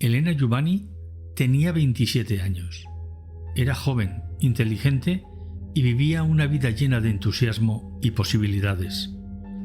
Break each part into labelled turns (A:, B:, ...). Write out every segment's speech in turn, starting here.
A: Elena Giovanni tenía 27 años. Era joven, inteligente y vivía una vida llena de entusiasmo y posibilidades.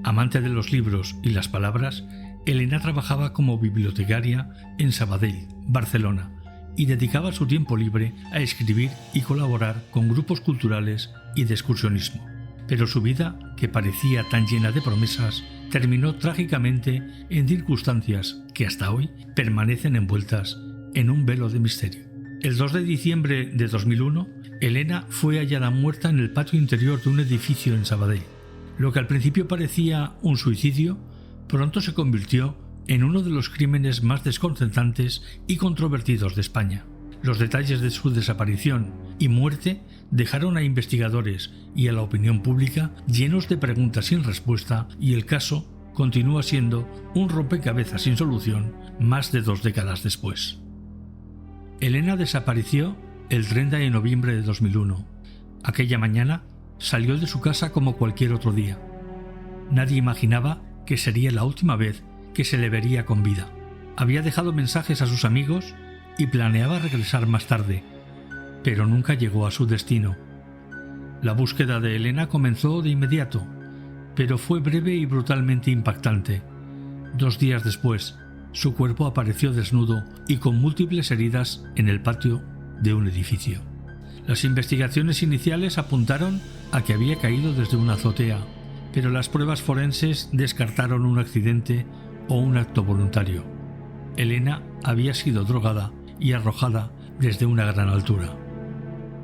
A: Amante de los libros y las palabras, Elena trabajaba como bibliotecaria en Sabadell, Barcelona, y dedicaba su tiempo libre a escribir y colaborar con grupos culturales y de excursionismo. Pero su vida, que parecía tan llena de promesas, terminó trágicamente en circunstancias que hasta hoy permanecen envueltas en un velo de misterio. El 2 de diciembre de 2001, Elena fue hallada muerta en el patio interior de un edificio en Sabadell. Lo que al principio parecía un suicidio, pronto se convirtió en uno de los crímenes más desconcertantes y controvertidos de España. Los detalles de su desaparición y muerte dejaron a investigadores y a la opinión pública llenos de preguntas sin respuesta, y el caso continúa siendo un rompecabezas sin solución más de 2 décadas después. Elena desapareció el 30 de noviembre de 2001. Aquella mañana salió de su casa como cualquier otro día. Nadie imaginaba que sería la última vez que se le vería con vida. Había dejado mensajes a sus amigos y planeaba regresar más tarde, pero nunca llegó a su destino. La búsqueda de Elena comenzó de inmediato, pero fue breve y brutalmente impactante. 2 días después, su cuerpo apareció desnudo y con múltiples heridas en el patio de un edificio. Las investigaciones iniciales apuntaron a que había caído desde una azotea, pero las pruebas forenses descartaron un accidente o un acto voluntario. Elena había sido drogada y arrojada desde una gran altura.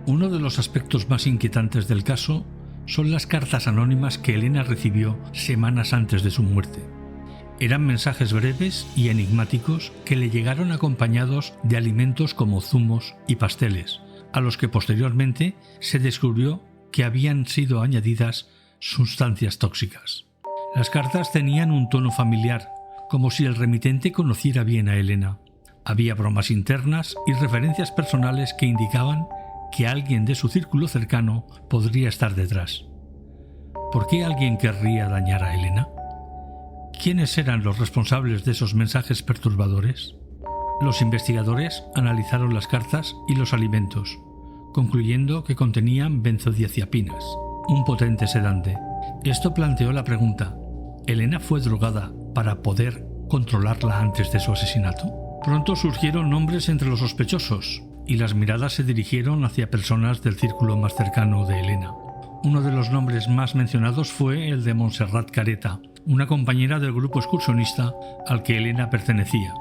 A: Uno de los aspectos más inquietantes del caso son las cartas anónimas que Elena recibió semanas antes de su muerte. Eran mensajes breves y enigmáticos que le llegaron acompañados de alimentos como zumos y pasteles, a los que posteriormente se descubrió que habían sido añadidas sustancias tóxicas. Las cartas tenían un tono familiar, como si el remitente conociera bien a Elena. Había bromas internas y referencias personales que indicaban que alguien de su círculo cercano podría estar detrás. ¿Por qué alguien querría dañar a Elena? ¿Quiénes eran los responsables de esos mensajes perturbadores? Los investigadores analizaron las cartas y los alimentos, concluyendo que contenían benzodiazepinas, un potente sedante. Esto planteó la pregunta: ¿Elena fue drogada para poder controlarla antes de su asesinato? Pronto surgieron nombres entre los sospechosos y las miradas se dirigieron hacia personas del círculo más cercano de Elena. Uno de los nombres más mencionados fue el de Montserrat Careta, una compañera del grupo excursionista al que Elena pertenecía.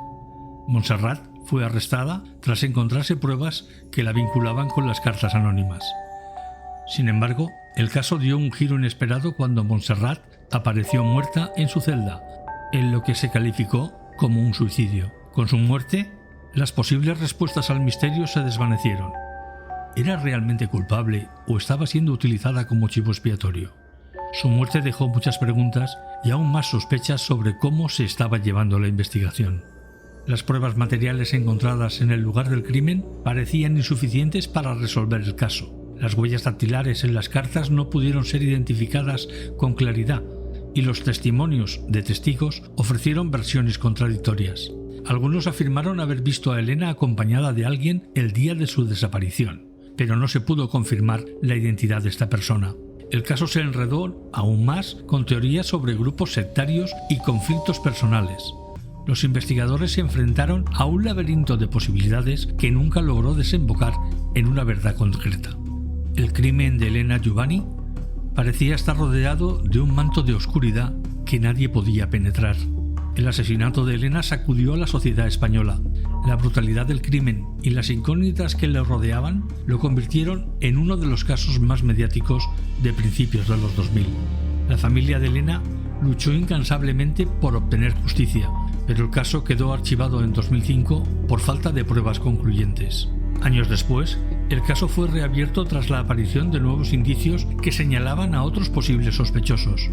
A: Montserrat fue arrestada tras encontrarse pruebas que la vinculaban con las cartas anónimas. Sin embargo, el caso dio un giro inesperado cuando Montserrat apareció muerta en su celda, en lo que se calificó como un suicidio. Con su muerte, las posibles respuestas al misterio se desvanecieron. ¿Era realmente culpable o estaba siendo utilizada como chivo expiatorio? Su muerte dejó muchas preguntas y aún más sospechas sobre cómo se estaba llevando la investigación. Las pruebas materiales encontradas en el lugar del crimen parecían insuficientes para resolver el caso. Las huellas dactilares en las cartas no pudieron ser identificadas con claridad y los testimonios de testigos ofrecieron versiones contradictorias. Algunos afirmaron haber visto a Elena acompañada de alguien el día de su desaparición, pero no se pudo confirmar la identidad de esta persona. El caso se enredó aún más con teorías sobre grupos sectarios y conflictos personales. Los investigadores se enfrentaron a un laberinto de posibilidades que nunca logró desembocar en una verdad concreta. El crimen de Elena Giovanni parecía estar rodeado de un manto de oscuridad que nadie podía penetrar. El asesinato de Elena sacudió a la sociedad española. La brutalidad del crimen y las incógnitas que le rodeaban lo convirtieron en uno de los casos más mediáticos de principios de los 2000. La familia de Elena luchó incansablemente por obtener justicia, pero el caso quedó archivado en 2005 por falta de pruebas concluyentes. Años después, el caso fue reabierto tras la aparición de nuevos indicios que señalaban a otros posibles sospechosos.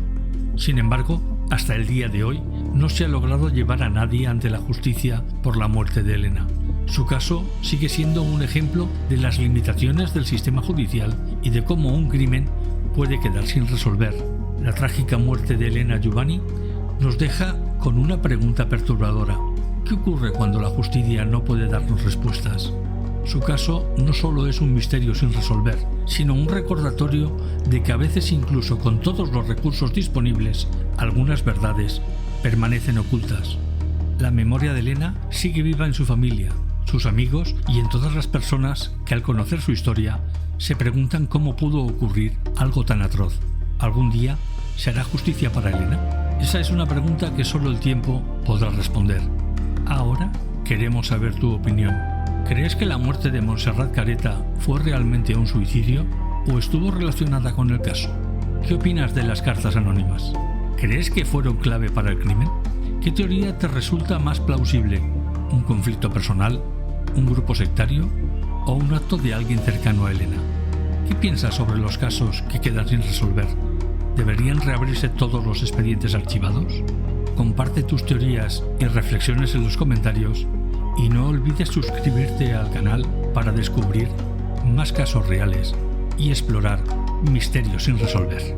A: Sin embargo, hasta el día de hoy, no se ha logrado llevar a nadie ante la justicia por la muerte de Elena. Su caso sigue siendo un ejemplo de las limitaciones del sistema judicial y de cómo un crimen puede quedar sin resolver. La trágica muerte de Elena Giovanni nos deja con una pregunta perturbadora. ¿Qué ocurre cuando la justicia no puede darnos respuestas? Su caso no solo es un misterio sin resolver, sino un recordatorio de que a veces, incluso con todos los recursos disponibles, algunas verdades permanecen ocultas. La memoria de Elena sigue viva en su familia, sus amigos y en todas las personas que, al conocer su historia, se preguntan cómo pudo ocurrir algo tan atroz. ¿Algún día se hará justicia para Elena? Esa es una pregunta que solo el tiempo podrá responder. Ahora queremos saber tu opinión. ¿Crees que la muerte de Montserrat Careta fue realmente un suicidio o estuvo relacionada con el caso? ¿Qué opinas de las cartas anónimas? ¿Crees que fueron clave para el crimen? ¿Qué teoría te resulta más plausible? ¿Un conflicto personal? ¿Un grupo sectario? ¿O un acto de alguien cercano a Elena? ¿Qué piensas sobre los casos que quedan sin resolver? ¿Deberían reabrirse todos los expedientes archivados? Comparte tus teorías y reflexiones en los comentarios y no olvides suscribirte al canal para descubrir más casos reales y explorar misterios sin resolver.